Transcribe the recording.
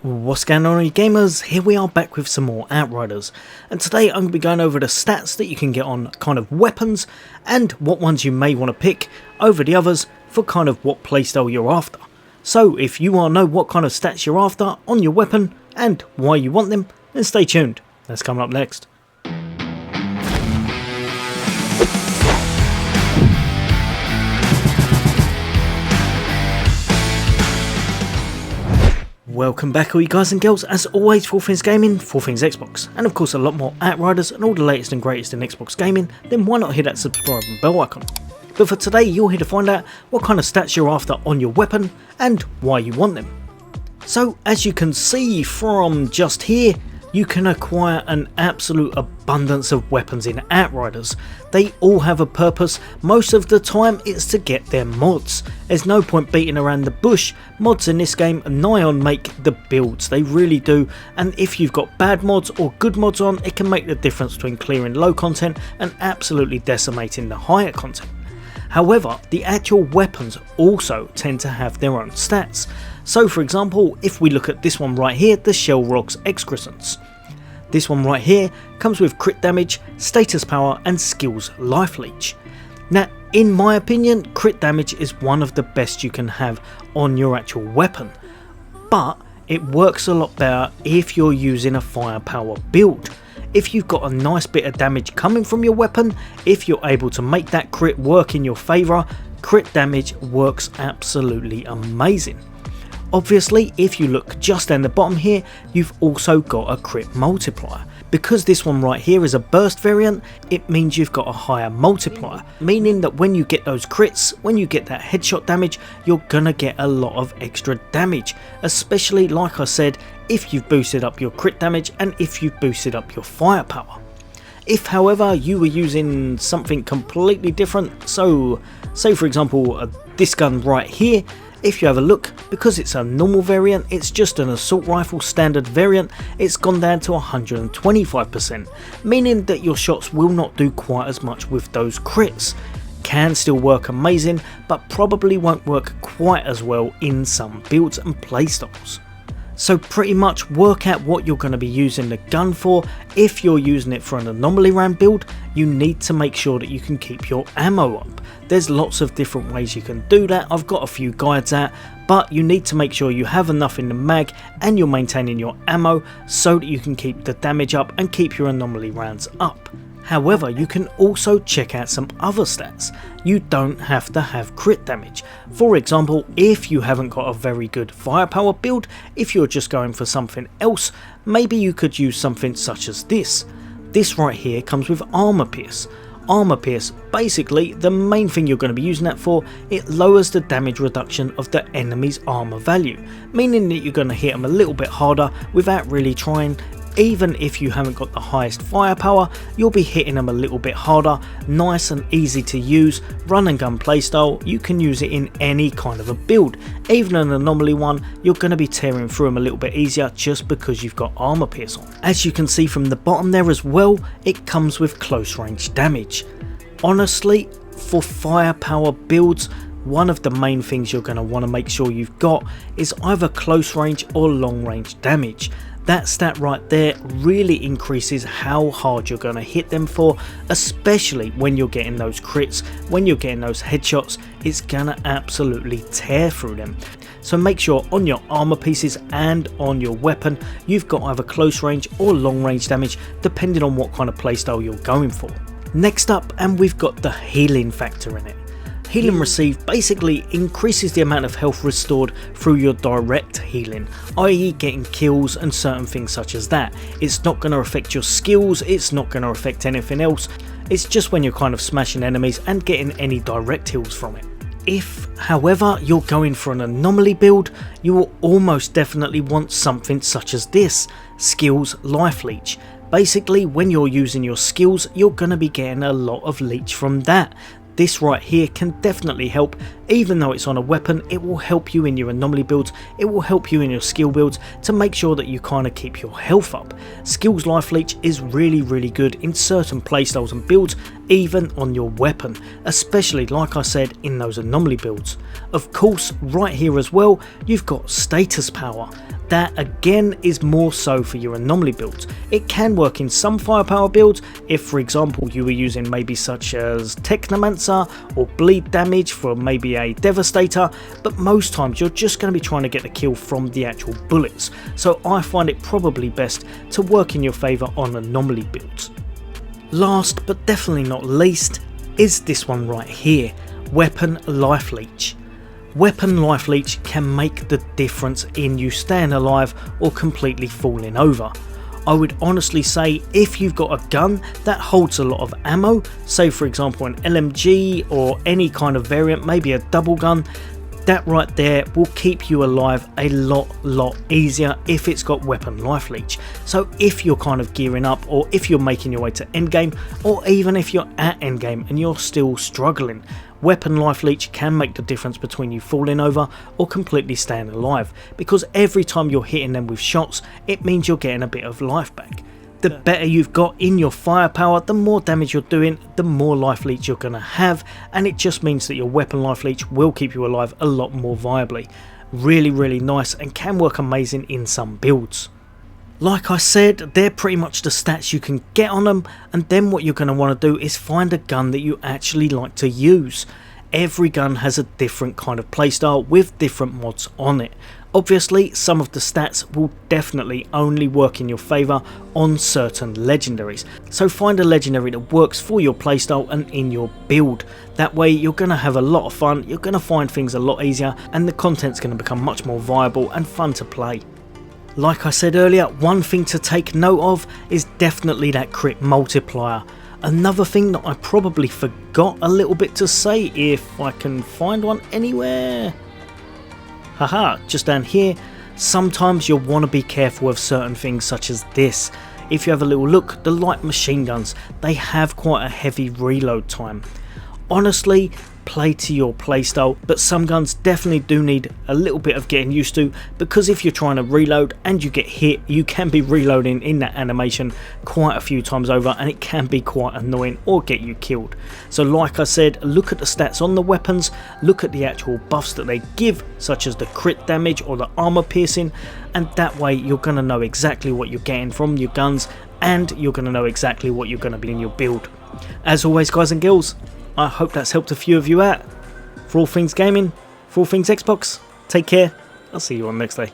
What's going on, you gamers? Here we are back with some more Outriders, and today I'm going to be going over the stats that you can get on kind of weapons and what ones you may want to pick over the others for kind of what playstyle you're after. So if you want to know what kind of stats you're after on your weapon and why you want them, then stay tuned. That's coming up next. Welcome back, all you guys and girls. As always, for all things gaming, for all things Xbox, and of course a lot more Outriders and all the latest and greatest in Xbox gaming, then why not hit that subscribe and bell icon. But for today, you're here to find out what kind of stats you're after on your weapon and why you want them. So as you can see from just here, you can acquire an absolute abundance of weapons in Outriders. They all have a purpose. Most of the time it's to get their mods. There's no point beating around the bush. Mods in this game nigh on make the builds, they really do, and if you've got bad mods or good mods on, it can make the difference between clearing low content and absolutely decimating the higher content. However, the actual weapons also tend to have their own stats. So for example, if we look at this one right here, the Shell Rocks Excrescence. This one right here comes with crit damage, status power and skills life leech. Now in my opinion, crit damage is one of the best you can have on your actual weapon, but it works a lot better if you're using a firepower build. If you've got a nice bit of damage coming from your weapon, if you're able to make that crit work in your favour, crit damage works absolutely amazing. Obviously, if you look just down the bottom here, you've also got a crit multiplier. Because this one right here is a burst variant, it means you've got a higher multiplier, meaning that when you get those crits, when you get that headshot damage, you're gonna get a lot of extra damage, especially like I said, if you've boosted up your crit damage and if you've boosted up your firepower. If however you were using something completely different, so say for example this gun right here, if you have a look, because it's a normal variant, it's just an assault rifle standard variant, it's gone down to 125%, meaning that your shots will not do quite as much with those crits. Can still work amazing, but probably won't work quite as well in some builds and playstyles. So pretty much work out what you're going to be using the gun for. If you're using it for an anomaly round build, you need to make sure that you can keep your ammo up. There's lots of different ways you can do that, I've got a few guides out, but you need to make sure you have enough in the mag and you're maintaining your ammo so that you can keep the damage up and keep your anomaly rounds up. However, you can also check out some other stats. You don't have to have crit damage. For example, if you haven't got a very good firepower build, if you're just going for something else, maybe you could use something such as this. This right here comes with armor pierce. Armor pierce, basically the main thing you're going to be using that for, it lowers the damage reduction of the enemy's armor value, meaning that you're going to hit them a little bit harder without really trying. Even if you haven't got the highest firepower, you'll be hitting them a little bit harder. Nice and easy to use, run and gun playstyle, you can use it in any kind of a build. Even an anomaly one, you're going to be tearing through them a little bit easier just because you've got armor pierce on. As you can see from the bottom there as well, it comes with close range damage. Honestly, for firepower builds, one of the main things you're going to want to make sure you've got is either close range or long range damage. That stat right there really increases how hard you're going to hit them for, especially when you're getting those crits, when you're getting those headshots, it's going to absolutely tear through them. So make sure on your armor pieces and on your weapon, you've got either close range or long range damage, depending on what kind of playstyle you're going for. Next up, and we've got the healing factor in it. Healing received basically increases the amount of health restored through your direct healing, i.e. getting kills and certain things such as that. It's not going to affect your skills, it's not going to affect anything else, it's just when you're kind of smashing enemies and getting any direct heals from it. If, however, you're going for an anomaly build, you will almost definitely want something such as this, skills life leech. Basically, when you're using your skills, you're going to be getting a lot of leech from that. This right here can definitely help. Even though it's on a weapon, it will help you in your anomaly builds, it will help you in your skill builds to make sure that you kind of keep your health up. Skills life leech is really good in certain playstyles and builds, even on your weapon, especially like I said in those anomaly builds. Of course, right here as well, you've got status power. that again is more so for your anomaly builds. It can work in some firepower builds if, for example, you were using maybe such as Technomancer or bleed damage for maybe a Devastator, but most times you're just going to be trying to get the kill from the actual bullets, so I find it probably best to work in your favour on anomaly builds. Last but definitely not least is this one right here, Weapon Life Leech. Weapon Life Leech can make the difference in you staying alive or completely falling over. I would honestly say if you've got a gun that holds a lot of ammo, say for example an LMG or any kind of variant, maybe a double gun, that right there will keep you alive a lot easier if it's got Weapon Life Leech. So if you're kind of gearing up, or if you're making your way to endgame, or even if you're at endgame and you're still struggling, Weapon Life Leech can make the difference between you falling over or completely staying alive, because every time you're hitting them with shots, it means you're getting a bit of life back. The better you've got in your firepower, the more damage you're doing, the more life leech you're going to have, and it just means that your Weapon Life Leech will keep you alive a lot more viably. Really nice, and can work amazing in some builds. Like I said, they're pretty much the stats you can get on them, and then what you're going to want to do is find a gun that you actually like to use. Every gun has a different kind of playstyle with different mods on it. Obviously, some of the stats will definitely only work in your favour on certain legendaries, so find a legendary that works for your playstyle and in your build. That way you're going to have a lot of fun, you're going to find things a lot easier, and the content's going to become much more viable and fun to play. Like I said earlier, one thing to take note of is definitely that crit multiplier. Another thing that I probably forgot a little bit to say, if I can find one anywhere. Haha, just down here, sometimes you'll want to be careful of certain things such as this. If you have a little look, the light machine guns, they have quite a heavy reload time. Honestly, play to your playstyle, but some guns definitely do need a little bit of getting used to, because if you're trying to reload and you get hit, you can be reloading in that animation quite a few times over, and it can be quite annoying or get you killed. So like I said, look at the stats on the weapons, look at the actual buffs that they give, such as the crit damage or the armor piercing, and that way you're going to know exactly what you're getting from your guns, and you're going to know exactly what you're going to be in your build. As always, guys and girls, I hope that's helped a few of you out. For all things gaming, for all things Xbox, take care. I'll see you on next day.